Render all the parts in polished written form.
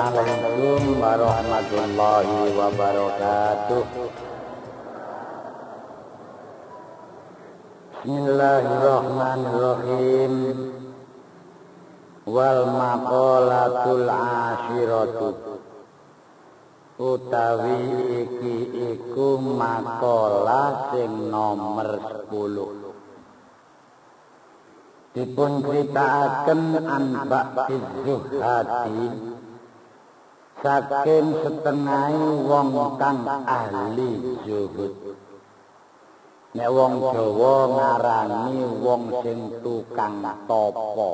Assalamualaikum warahmatullahi wabarakatuh. Bismillahirrahmanirrahim. Wal maqalatul ashiratu utawi iki iku maqalah sing nomor 10. Dipun critakaken an ba'di zuhadi saking setengah wong kang ahli zuhud. Nek wong Jawa ngarani wong sing tukang tapa.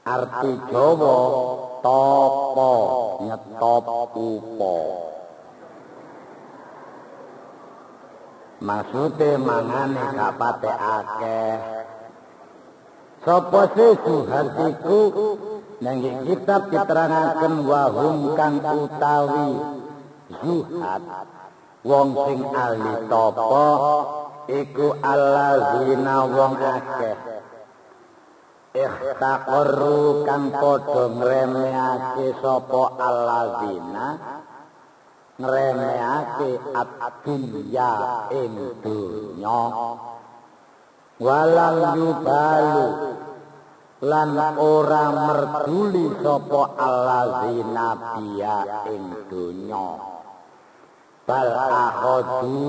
Arti Jawa tapa nyetop upa. Maksude mangane gak patek akeh. Sapa sih zuhadiku nang kitab diterangaken wahum kang utawi zuhad wong sing ahli tapa iku allazina wong akeh ikhtaqarru kang padha ngremehake sapa allazina ngremehake ad-dunya ing dunya walam yubalu lan ora merduli sapa allazina biya ing dunya bal akhadu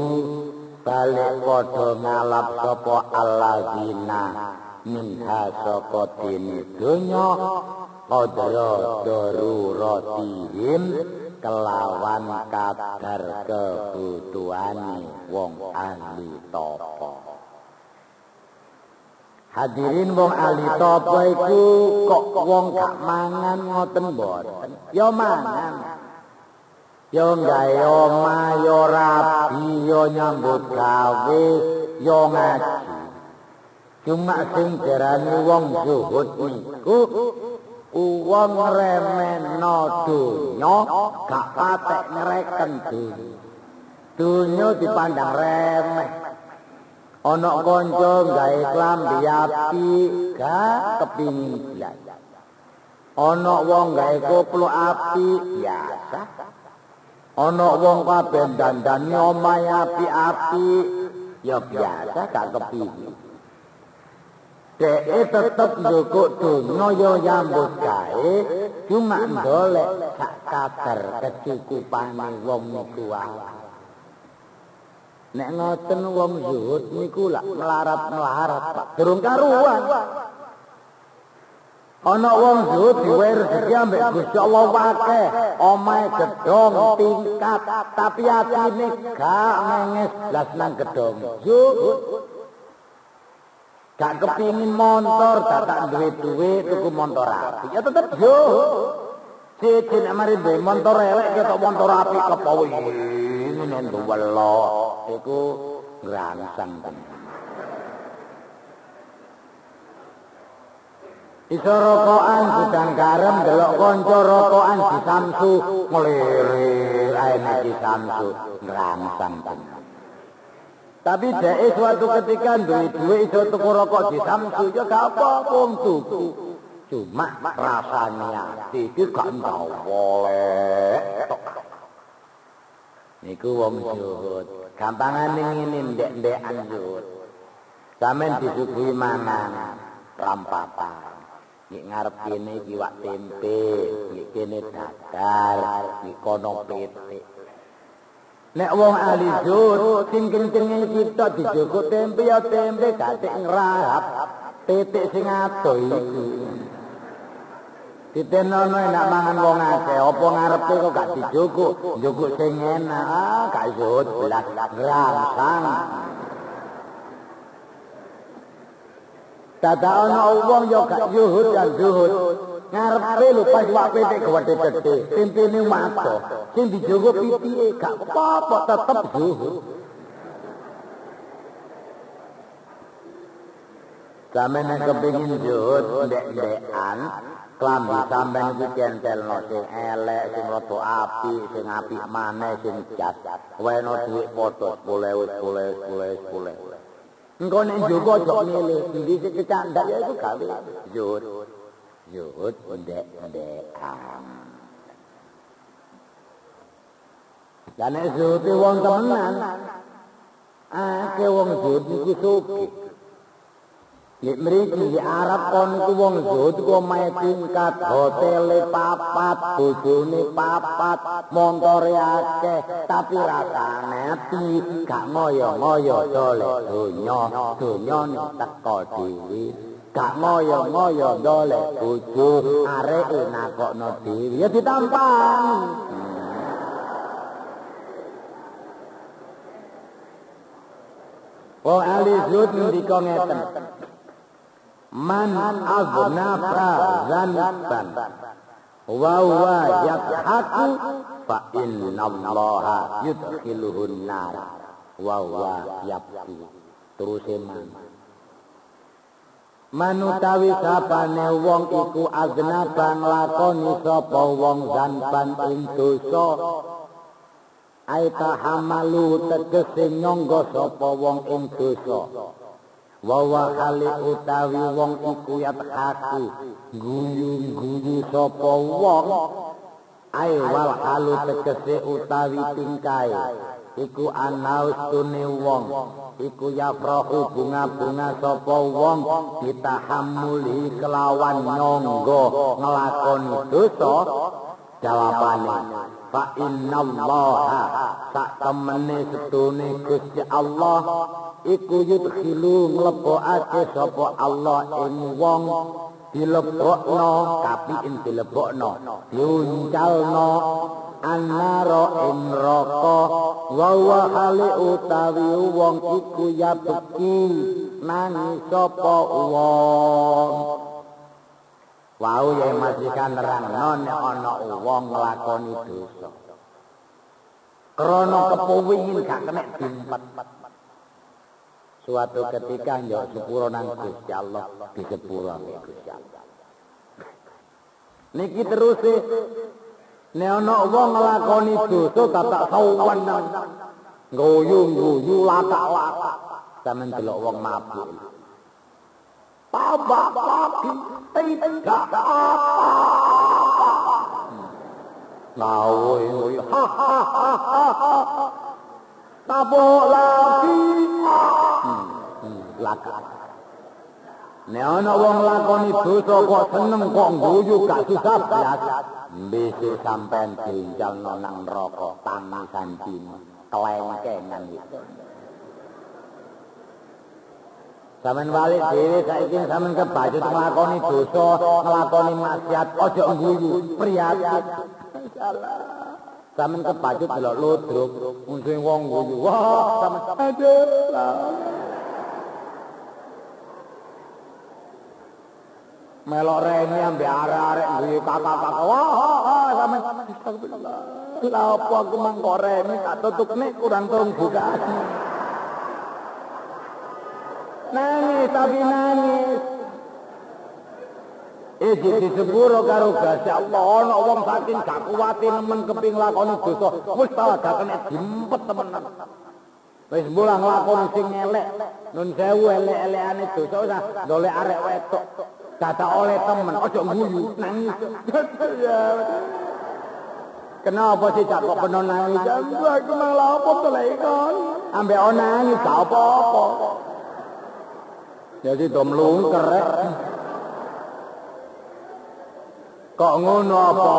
balik padha ngalap sapa allazina minha saka dene dunya qadra daruratihim kelawan kadar kebutuhane wong ahli tapa. Hadirin wong ahli tapa iku kok wong gak mangan ngoten mboten. Ya mangan. Ya gawe omah, ya rabi, ya nyambut gawe, ya ngaji. Cuma sing darani wong zuhud niku wong remehno donya, gak patek ngreken donya. Donya dipandang remeh. Ana kanca gawe klambi apik gak kepingin belajar. Ana wong gawe koplo apik biasa. Ana wong kabeh dandani omahe apik-apik ya biasa gak kepingin. Dhek tetep njukuk donya ya nyambut gawe cuma ndolek sak kadar kecukupane wong niku wae. Nek ngoten wong zuhud niku lak melarat-melarat Pak. Durung karuan. Ana wong zuhud duwe rezeki ambek Gusti Allah akeh, omahe gedhong tingkat, tapi atine gak menges blas nang gedhong. Zuhud. Gak kepingin motor, tak duwe duit tuku motor apik. Ya tetep zuhud. Siji nek mari duwe motor elek ketok motor apik kepawi. Ngene duwelo. Iku ngrangsang tenan. Iso rokokan sedang garam delok kanca rokokan disamsu ngelirik ae nek disamsu ngrangsang tenan. Tapi dhek suatu ketika duwe duit iso tuku rokok disamsu ya gak apa-apa wong tuku. Cuma rasane ati iki gak tau oleh. Niku wong zuhud. Gampangane ngene ndek-ndekan zuhud. Sampeyan disuguhi mangan rampatan. Nek ngarep kene iki wak tempe, nek kene dadar, nek kono pitik. Nek wong ahli zuhud sing kencenge kita dijogok tempe ya tempe gak ngrahap. Pitik sing adoh iki. Ditenono enak mangan wong akeh, apa ngarepe kok gak dijogok, njogok sing enak, gak zuhud belas rangsang. Dada ana wong yo gak zuhud ya zuhud. Ngarepe lho pas wak pitik gedhe-gedhe, tempene mato. Sing dijogok pitike gak apa-apa tetep zuhud. Sampeyan nek kepengin zuhud ndek-ndekan klambi sampeyan iki kentelno sing elek, sing rada apik, sing apik maneh, sing jas. Weno dhuwit padha 10.000. Engko nek njogo aja milih, ndi sing kecandak ya iku gawe zuhud. Zuhud ndek-ndekan. Lah nek zuhud wong temenan, akeh wong zuhud iku sugih. Nek mriki di Arab kon iku wong zuhud ku omahe tingkat, hotele papat, bojone papat, montore akeh, tapi rasane ati gak ngoyo-ngoyo dolek donya, donyane teko dhewe. Gak ngoyo-ngoyo dolek bojo, areke nakokno dhewe ya ditampani. Wong ahli zuhud ngendika ngeten. Man aznaba zanban wa huwa yadhaku fa innallaha yudkhiluhun nar wa huwa yabki. Terus manutawi sapane wong iku aznaba nglakoni sapa wong zanban ing dosa aita hamalu tegese nyangga sapa wong ing dosa. Wawa kali utawi wong iku yathaku guyu-guyu sapa wong ae wal halu tegese utawi tingkae iku anaustune wong iku yafrahu bunga-bunga sapa wong ditahammuli kelawan nyangga nglakoni dosa. Jawabane fa innallaha sak temene setune Gusti Allah iku yudkhilu mlebokake sapa Allah ing wong dilebokno kapiin dilebokno diuncalno annara ing neraka wa wa hale utawi wong iku ya beki nangis sapa wong. Wau ya majikan nerangno nek ana wong nglakoni dosa krana kepengin gak kena dimpet. Suatu ketika njok sepuro nang Gusti Allah disepuro nang Gusti Allah. Niki terus nek ana wong nglakoni dosa tak sawan nang guyu-guyu latak-latak sampeyan delok wong mabuk. Tabak lagi tidak apa. Ngawui ha ha ha ha. Tabok lagi. Laka. Nek ana wong lakoni dosa kok seneng kok guyu gak susah blas. Mbese sampean diincalno nang neraka tangisan dino kelengkengan iki. Sampeyan bali dhewe saiki sampeyan kebajut nglakoni dosa, nglakoni maksiat, aja guyu, prihatin. Insyaallah. Sampeyan kebajut delok ludruk, musuhe wong guyu. Wah, sampeyan aduh. Melok rene ambek arek-arek guyu kakak-kakak. Wah, sampeyan astagfirullah. Lha apa aku mangko rene tak tutupne kurang turun bukaan. Nangis tapi nangis. Iki disepuro karo Gusti Allah ana wong saking gak kuwate nemen keping lakoni dosa wis ta gak kena dimpet temenan. Wis mulang lakoni sing elek nun sewu elek-elekane dosa wis ndolek arek wedok dadak oleh temen aja guyu nangis. Kenapa sih cak kok peno nangis? Aku malah apa to lek kon ambek ana nangis gak apa-apa. Jadi do mlungker. Kok ngono apa?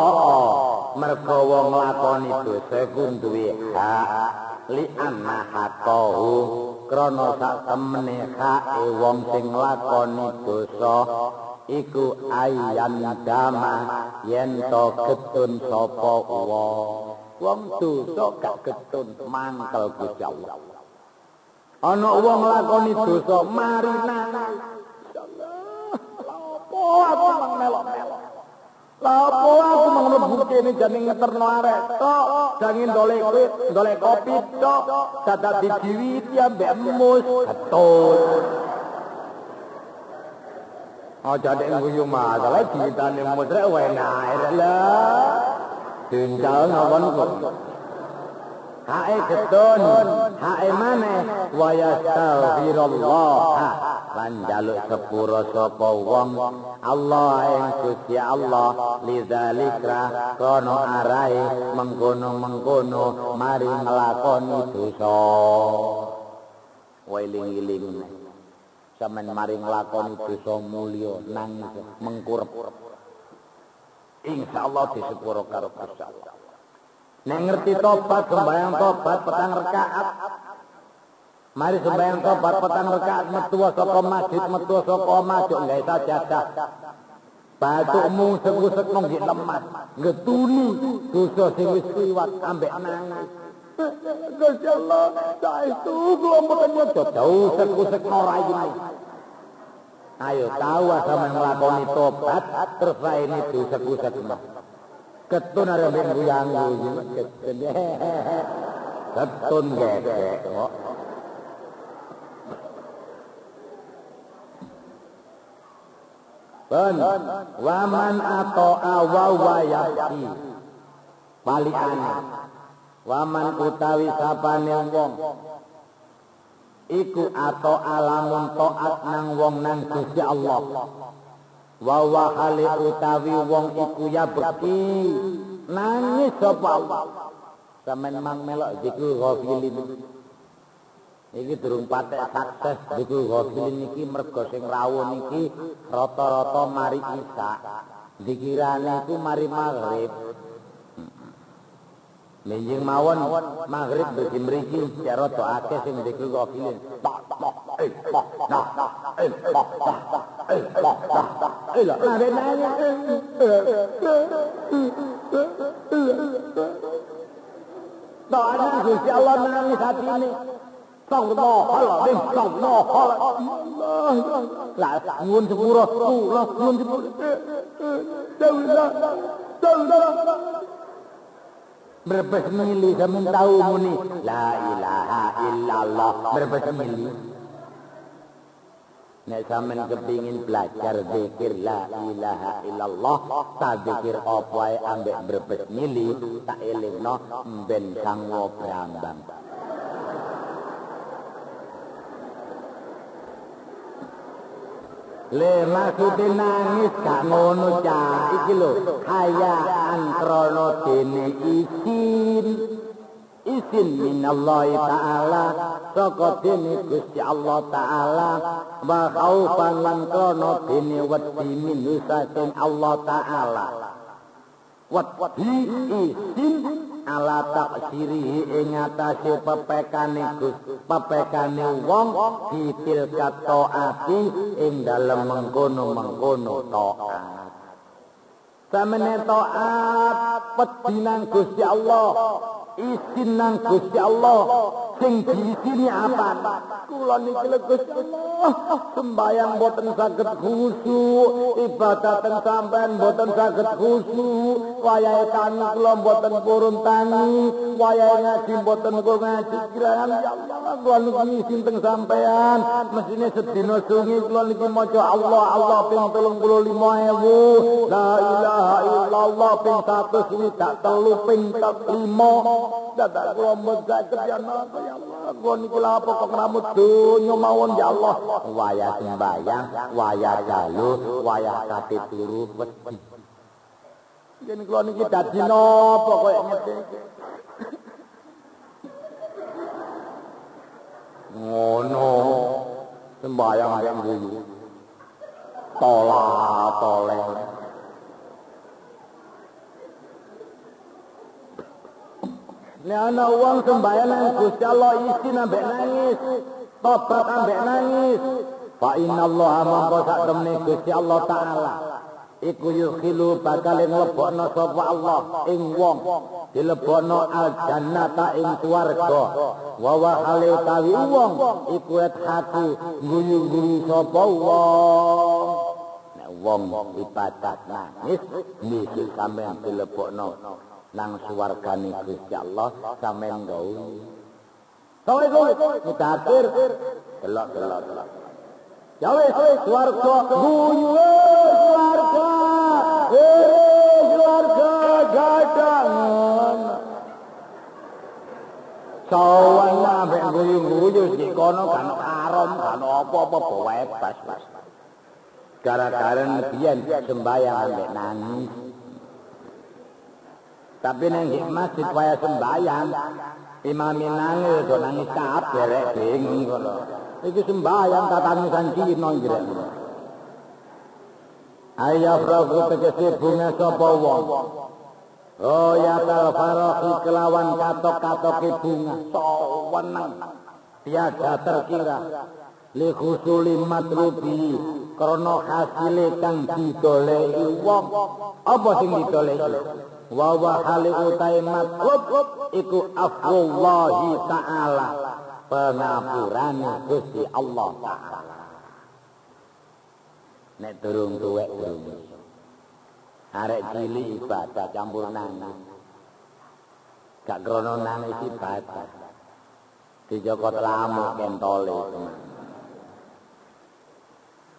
Mergo wong nglakoni dosa iku duwe hak li anna haqahu krana sak temene hake wong sing nglakoni dosa iku ayan dama yen to getun sapa wong. Wong dosa gak getun mangkel Gusti Allah. Ana wong nglakoni dosa mari nangis. Insyaallah. Lapo aku mang melok-melok. Lapo aku mang mlebu kene jane ngeterno arek tok, jane ndolek kopi tok, dadak didiwiti ambek emus getun. Aja dek guyu masalah ditane emus rek enak lah. Dincal ngawon kok. Hae getun, hae maneh wa yastaghfirullah lan njaluk sepura sapa wong Allah ing Gusti Allah lidzalika kono arahe mengkono-mengkono mari nglakoni dosa weling-eling sampeyan mari nglakoni dosa mulya nangis mengkurep insyaallah disepuro karo Gusti Allah nek ngerti tobat sembahyang tobat petang rakaat mari sembahyang tobat petang rakaat metu saka masjid metu saka omah gawe sajadah batukmu segusek nang di lemah ngetuni dosa sing wis liwat ambek nangis Gusti Allah saestu kula mboten nyodo jauh segusek ora iki ayo tahu sampeyan nglakoni tobat terus raine disegusek ketun arep nguyang ketun gedek kok ben waman atau awa yaqi baliane waman utawi sapane wong iku atau alamun taat nang wong nang Gusti Allah wa hale utawi wong iku ya bekti nangis sapa Allah sampean mang melok zikir ghafilin iki durung patek sukses zikir ghafilin iki mergo sing rawuh iki rata-rata mari isya zikirane iku mari maghrib menjing mawon maghrib bagi mriki cara doake sing zikir ghafilin doa Gusti Allah menangis hati ini Astagfirullahaladzim Astagfirullahaladzim lah nyuwun sepura kula nyuwun sepura berbes milih sampeyan tahu muni la ilaha illallah berbes milih nek sampeyan kepingin belajar zikir la ilaha illallah tak zikir apa wae ambek berbes milih tak elingno ben Sangwa Brambang le maksude nangis gak ngono cah iki lho hayaan krana dene izin minallahi taala saka dene Gusti Allah taala wa khaufan lan krana dene wedi min saking Allah taala wedi izin ala taksirihi ing atase pepekane pepekane wong ditil kataati ing dalem mengkono-mengkono taat samene taat wedi nang Gusti Allah izin nang Gusti Allah sing diisini apa kula niki lho Gusti Allah sembayang boten saged khusyuk ibadah teng sampean boten saged khusyuk wayahe tani kula boten purun tani wayahe ngaji boten kula ngaji kirang ya Allah kula niki izin teng sampean mesine sedina sungi kula niki maca Allah ping 35.000 la ilaha illallah ping 103 ping 5 dadak kula mboten ya Allah kula niku lha apa kok ngramut donya mawon ya Allah wayah sembayang wayah dalu wayah kate turu wedi yen kula niki dadi napa koyo ngene ngono sembayang yang dulu toleh nek ana wong sembahyang nang Gusti Allah izin ambek nangis, tobat ambek nangis. Fa innallaha mongko sak temne Gusti Allah taala iku yukhilu bakal nglebokno sapa Allah ing wong dilebokno aljannata ing swarga wa wa hale utawi wong iku hati guyu-guyu sapa wong nek wong ibadat nangis niki sampeyan dilebokno nang swargane Gusti Allah sampeyan gawe. Kowe mutakhir delok. Ya wis swarga guyu swarga gadang. Sawan ambek guyu-guyu sik kono kan haram, kan apa-apa bebas. Gara-gara biyen sembahyang ambek nangis. Tapi ning masjid waya sembahyang, imam nangis do nangis kabeh rek bingung kono. Iki sembahyang tatangisan Cina njrek. Ayah Prabu tegese bunga sapa wong. Oh ya talfaraqi kelawan katok-katoke bunga saweneng tiada terkira li khusuli matlubi krana hasile kang didoleki wong. Apa sing didoleki? Wa wa hali utai matlub iku afwallahi ta'ala, pengapurane Gusti Allah Ta'ala. Nek durung tuwek durung arek cilik ibadah campur nangis. Gak krono nangis ibadah. Dijokot lamuk kentole.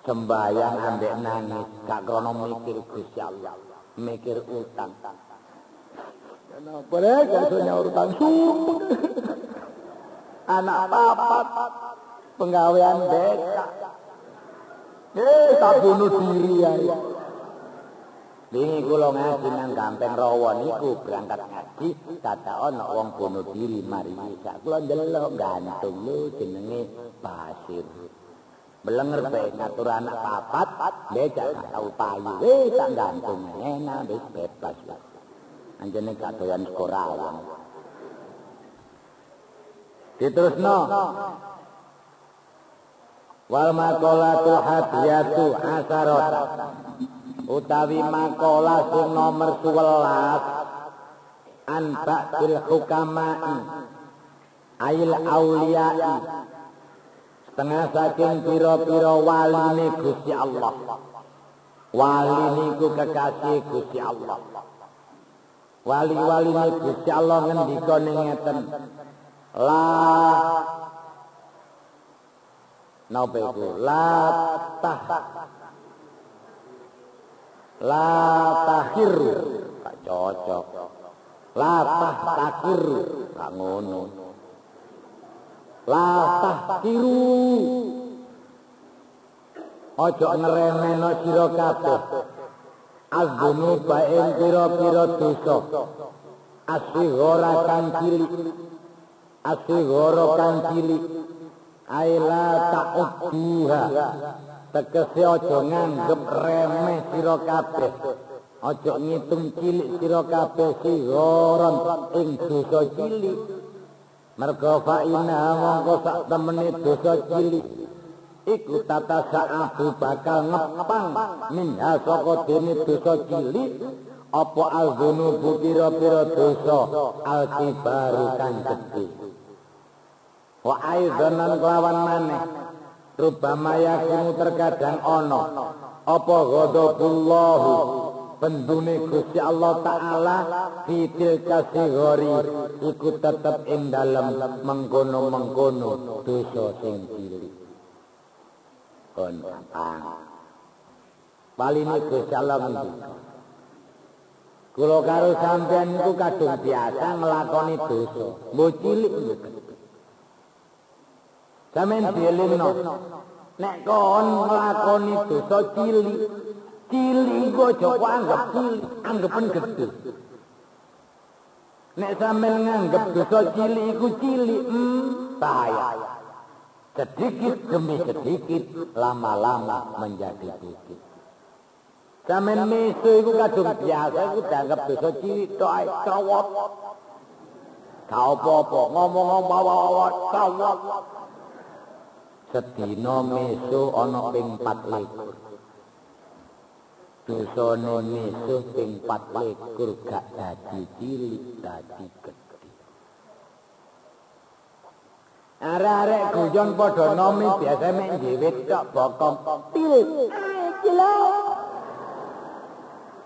Sembayang ambek nangis, gak krono mikir Gusti Allah, mikir utang. Kenapa rek gak utang sumpah. Anak papat penggawean desa. Tak bunuh diri ya. Wingi kula ngaji nang Gampeng Rawa niku berangkat ngaji, dadak ana wong bunuh diri mari sak kula ndelok gantung lho jenenge Basir. Belenger bae ngatur anak papat, becak gak tau payu. Tak gantung enak wis bebas. Anjene gak doyan sekolah. Diterusno. Wal maqalatul hadiyatu asarat. Utawi makalah sing nomor 11 an ba'dil hukama'i ail auliyai, setengah saking pira-pira waline Gusti Allah. Wali niku kekasih Gusti Allah. Wali-waline Gusti Allah ngendika ngeten, napa iku la tahiru, gak cocok. La tahkiru, gak ngono. La tahkiru, ojo ngremehno sira kabeh. Azdunuba ing pira-pira dosa. Asghara kang cilik. Asghara kang cilik. Aila ta'udduha, tegese aja nganggep remeh sira kabeh. Aja ngitung cilik sira kabeh sigoron ing dosa cilik. Merga fa'ina mongko sak temene dosa cilik iku tata sa'abu bakal ngepang minha saka dene dosa cilik apa al-dzunubu pira-pira dosa al-kibaru kang gedhe. Wa aidanan kelawan maneh rubama yakunu terkadang ana apa ghadabullahu pendune Gusti Allah Ta'ala fitil kasigori iku tetep ing dalem mengkono-mengkono dosa sing cilik. Kon gampang. Paline Gusti Allah ngendika, kula karo sampeyan niku kadung biasa nglakoni dosa, mbuh cilik mbuh gedhe. Sampeyan dielingno, nek kon nglakoni dosa cilik, cilik aja kok anggap cilik, anggapan gedhe. Nek sampeyan nganggep dosa cilik iku cilik, bahaya. Sedikit demi sedikit, lama-lama menjadi bukit. Sampeyan mesu iku kadung biasa iku dianggap dosa cilik tok ae cowot. Gak apa-apa, ngomong bawa-bawa cowot. Sedina mesu ana ping 24. Dosane mesu ping 24 gak dadi cilik, dadi gedhe. Arek-arek guyon padha nomi biasa mek njewit tok bokong. Pil. Cilok.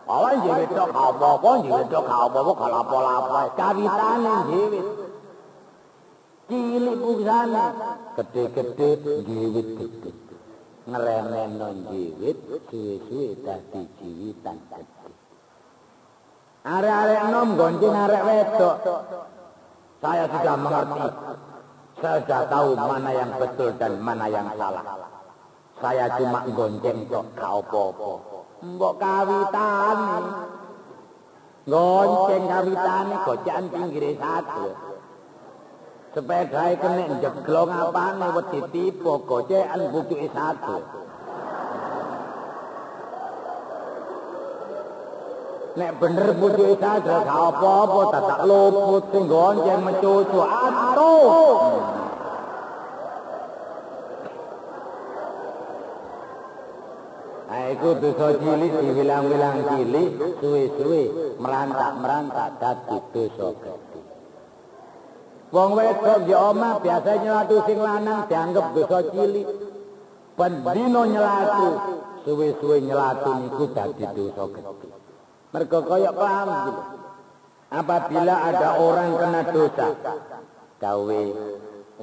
Awak njewit tok apa-apa, njewit tok apa-apa, gak lapo-lapo. Kawitane njewit. Cilik pusane, gedhe-gedhe njewit gedhe. Ngremehno njewit, suwe-suwe dadi jiwitan gedhe. Arek-arek nom gonceng arek wedok. Saya sudah mengerti. Saya sudah tahu mana yang betul dan mana yang salah. Saya cuma gonceng kok gak apa-apa. Mbok kawitane. Gonceng kawitane gocekan pinggire satu. Sepedae kena jeglong apane wedi tipu gocekan pucuke satu. Nek bener pucuke satu gak apa-apa tak luput sing gonceng mecucu atuh. Iku dosa cilik diwilang-wilang cilik, suwe-suwe merantak-merantak dadi dosa gedhe. Wong wedok di omah biasa nyelatu sing lanang dianggep dosa cilik. Pendino nyelatu, suwe-suwe nyelatu niku dadi dosa gedhe. Mergo kaya paham gitu. Apabila ada orang kena dosa, dawe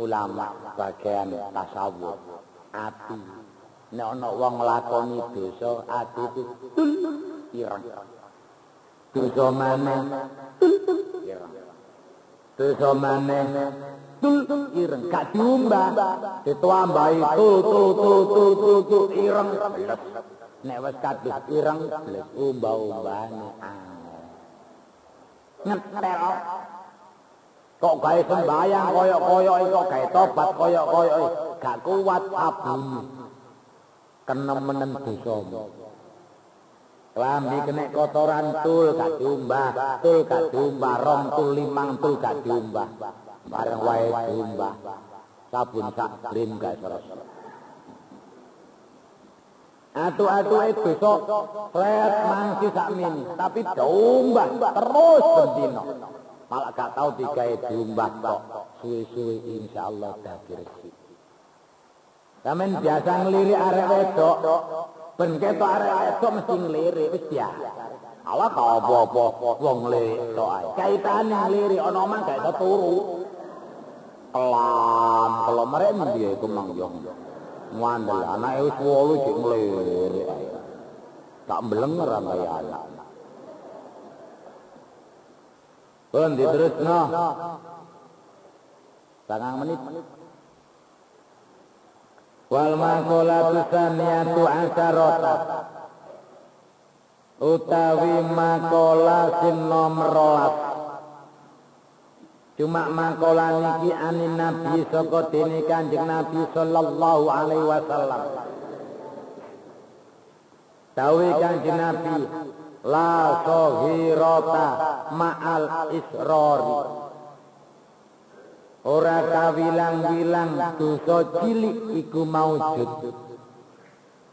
ulama bagian tasawuf, ati. Nek ana wong nglakoni dosa, ati itu ireng. Dosa maneh ireng. Dosa maneh ireng. Gak diumbah, dituambahi ireng. Nek wis kados ireng, bles umbah-umbahane angel. Ngetel. Kok gawe sembayang koyok-koyoke, kok gawe tobat koyok-koyoke, gak kuat abune. Kenemenen dosamu. Lambi kena kotoran tul gak diumbah, rom tul limang tul gak diumbah. Bareng wae diumbah. Sabun sak brim gak seres. Atu-atu dosa flet mangsi sakmene, tapi diumbah terus bendina. Malah gak tau digawe diumbah kok. Suwe-suwe insyaallah dadi resik. Sampeyan biasa nglirik arek wedok, ben ketok arek wedok mesti nglirik wis biasa. Ala gak apa-apa wong nglirik tok ae. Kaitane nglirik ana omah gak iso turu. Kelam, kalau merek ndi iku mang yo. Ngandel anake wis 8 dik nglirik ae. Tak mblenger ambek anak. Pun diterusno. 9 menit. Wal maqalatu saniyatu asharata utawi maqalah sing nomer 12. Cuma maqalah niki anin Nabi saka dene Kanjeng Nabi sallallahu alaihi wasallam. Dawuh Kanjeng Nabi, la sohirata ma'al israri. Ora kawilang-wilang dosa cilik iku maujud.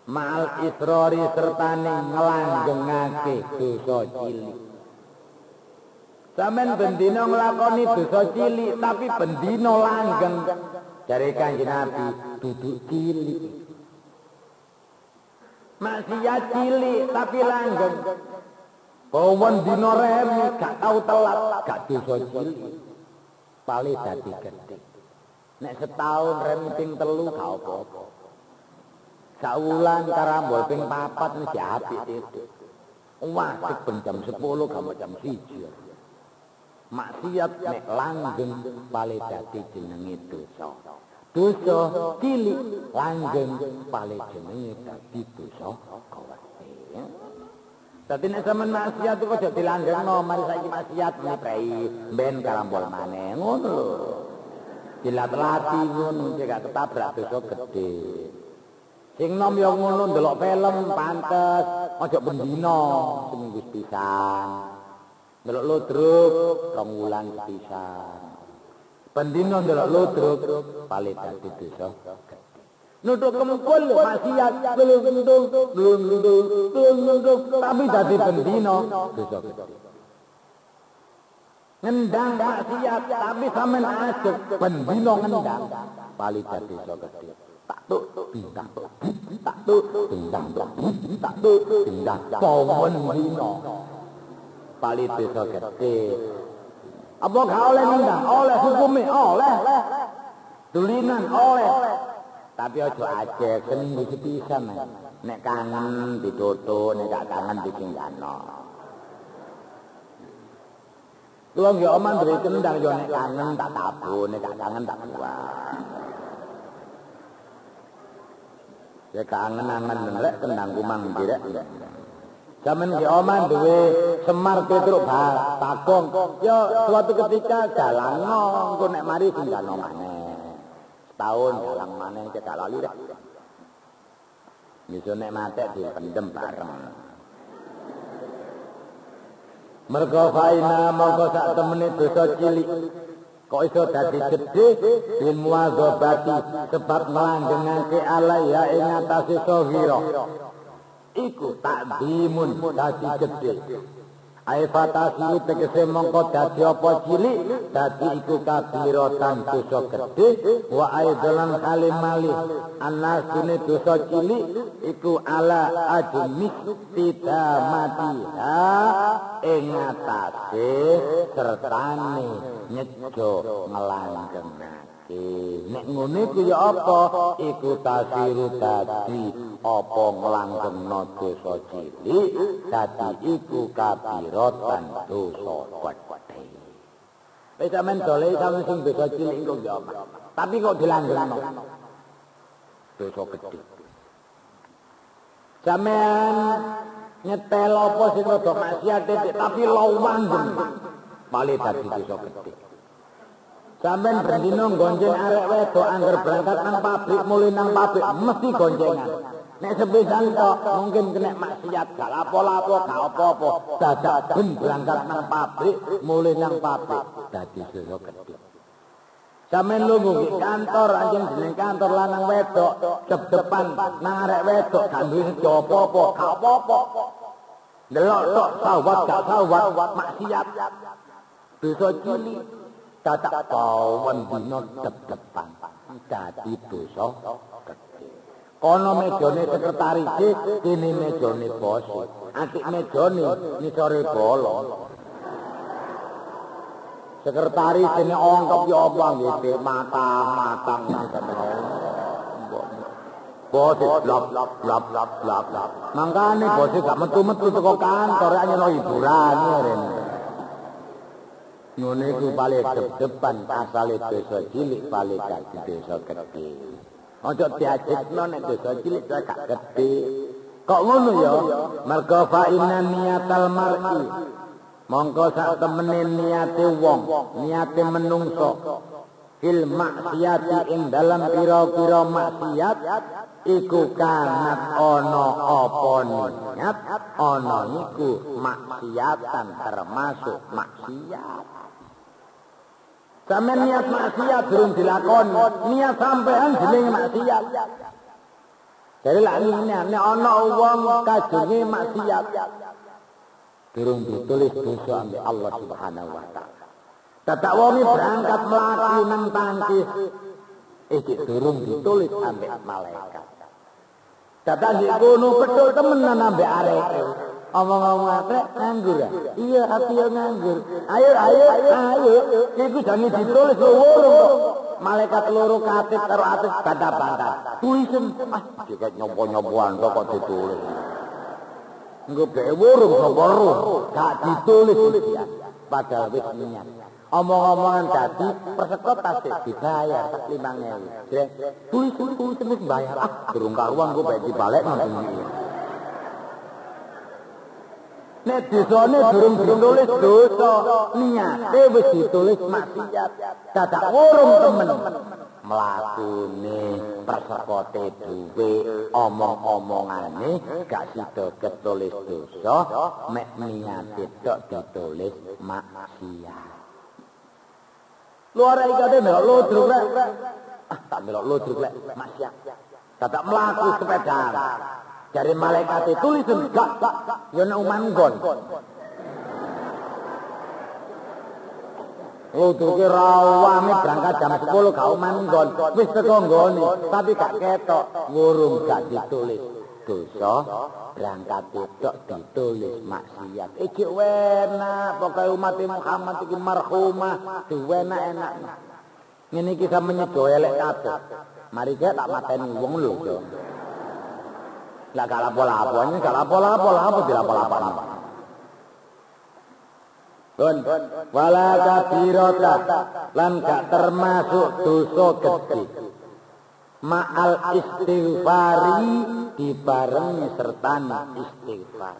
Ma'al israri sertane nglanggengake dosa cilik. Sampeyan bendina nglakoni dosa cilik tapi bendina langgeng. Jare Kanjeng Nabi duduk cilik. Maksiat cilik tapi langgeng. Pawon dina remi gak tau telat, gak dosa cilik. Pali dadi gedhe. Nek setahun remi ping 3 gak apa-apa. Saulan karambol ping 4 mesti apik titik. Wasik ben jam 10 gak jam 1. Maksiat nek langgeng pali dadi jenenge dosa. Dosa cilik langgeng pali jenenge dadi dosa gedhe. Dadi nek sampean maksiat kok aja dilanggengno, mari saiki maksiat prei ben karambol maneh ngono lho. Dilat-lati ngono gak ketabrak dosa gedhe. Sing nom yo ngono ndelok film pantes, aja bendina seminggu pisan. Ndelok ludruk 2 wulan pisan. Bendina ndelok ludruk paling dadi dosa gedhe. Nutuk kempul maksiat belum tapi dadi bendina dosa gedhe. Ngendang maksiat tapi sampean ajeg bendina ngendang paling dadi dosa gedhe. Tak tuk bintang tak tuk bintang tak tuk bintang pawon dina paling dosa gedhe. Apa gak oleh ngendang? Oleh hukume oleh. Dulinan oleh. Tapi aja ajek seminggu sepisan nek kangen ditutuk, nek gak kangen ditinggalno. Kula nggih omah duwe kendang yo nek kangen tak tabun, nek gak kangen tak buang. Ya kangen-angen lek kendangku mang direk. Zaman nggih omah duwe Semar Petruk Bagong. Yo suatu ketika dalang engko nek mari singgalno maneh. Setahun dalang maneh cek gak lali rek. Bisa nek matek dipendem bareng. Mergo faina mongko sak temene dosa cilik kok iso dadi gedhe bin muadzabati sebab nglanggengake alaiha ing atase sahira iku takdimun dadi gedhe ae fatasilu tegese mongko dadi apa cilik dadi iku kabiratan dosa gedhe wa aidalan halimali anasune dosa cilik iku ala ajmis tidamatiha ing atase sertane nyejo nglanggengake nek ngene ku ya apa iku tasiru dadi apa nglanggengno dosa cilik dadi iku kabiratan dosa gedhe wis sampean dole sampe sing dosa cilik engko ya tapi kok dilanggengno dosa gedhe sampean nyetel apa sing rada maksiat tapi lawangen bali dadi dosa gedhe. Sampeyan bendina gonjeng arek wedok angger berangkat nang pabrik mulih nang pabrik mesti gonjengan. Nek sepisan tok mungkin kena maksiat gak lapo-lapo gak apa-apa dadak ben berangkat nang pabrik mulih nang pabrik dadi dosa gedhe. Sampeyan lungo di kantor anjen jeneng kantor lanang wedok depan nang arek wedok gak duwe apa-apa gak apa-apa. Delok tok sawat gak sawat maksiat. Dosa cilik dadak kawan dina depan dadi dosa gedhe. Kono mejane sekretaris kene mejane bos. Atik mejane nisore bolong. Sekretaris ini ongkap ya apa nggih matang-matang bos blap. Mangkane bos gak metu-metu teko kantor anyeno hiburan rene. Ngene iku paling depan asale dosa cilik paling dadi dosa gedhe. Aja diajekno nek dosa cilik gak gedhe. Kok ngono ya? Mergo fa inna niyatal mar'i mongko sak temene niate wong, niate menungso fil maksiati ing dalam pira-pira maksiat iku kanat ana apa niat ana iku maksiatan termasuk maksiat. Sampeyan niat maksiat durung dilakoni, niat sampean jenenge maksiat. Jadi lak nek ana wong kajenge maksiat durung ditulis dosa ambek Allah Subhanahu wa taala. Dadak wong berangkat mlaku nang tangkis iki durung ditulis ambek malaikat. Dadak nek kono betul temenan ambek arek. Omong-omong arek nganggur ya? Iya, hati yo nganggur. Ayo. Iku jangan ditulis loro kok. Malaikat loro katib karo atis bantah-bantah. Tulisan juga nyopo-nyopoan kok ditulis. Engko dhek wurung sapa roh, gak ditulis padahal wis niat. Omong-omongan dadi persekot tasik dibayar 5.000. Tulis wis bayar. Durung karuan kok bae dibalekno iki. Nek dosane durung ditulis dosa, niate wis ditulis maksiat. Dadak wurung temen. Mlakune persekote duwe omong-omongane gak sida ketulis dosa mek niate tok ditulis maksiat. Luar ikate melok ludruk rek. Tak melok ludruk rek maksiat. Dadak mlaku sepeda. Dari malaikat tulis gak ya nek manggon. Ludruke rawange berangkat jam 10 gak manggon. Wis teko nggone, tapi gak ketok, ngurung gak ditulis dosa, berangkat tok ditulis maksiat. Iki enak, pokoke umat Muhammad iki marhumah, enak-enak. Ngene iki sampe nyedo elek kabeh. Mari tak mateni wong lho yo. Lah gak lapo-lapo, gak lapo-lapo, dilapor-lapor. Pun wala kabirata lan gak termasuk dosa gedhe. Ma'al istighfari dibarengi sertane istighfar.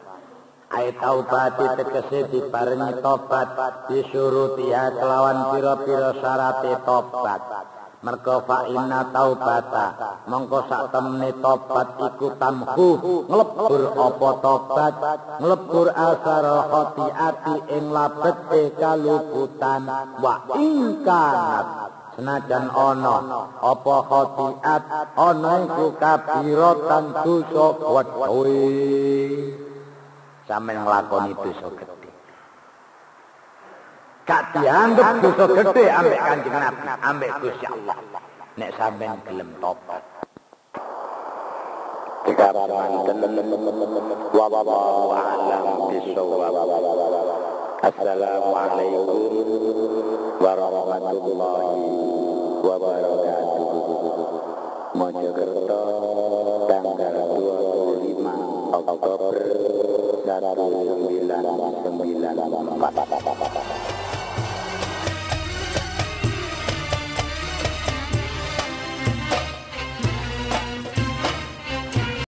Ai taubati tegese dibarengi tobat disurutiha kelawan pira-pira syarate tobat. Mergo fa inna taubata mongko sak temene tobat iku tamhu nglebur apa tobat nglebur asar khotiati ing labete kaluputan wa ingkanat senajan ana apa khotiat ana iku kabiratan dosa wedhe sampeyan nglakoni dosa gedhe gak dianggap dosa gede ambek Kanjeng Nabi, ambek Gusti Allah. Nek sampean gelem tobat. Dikarenakan wallahu a'lam bishawab. Assalamualaikum warahmatullahi wabarakatuh. Mojokerto tanggal 25 Oktober 1994.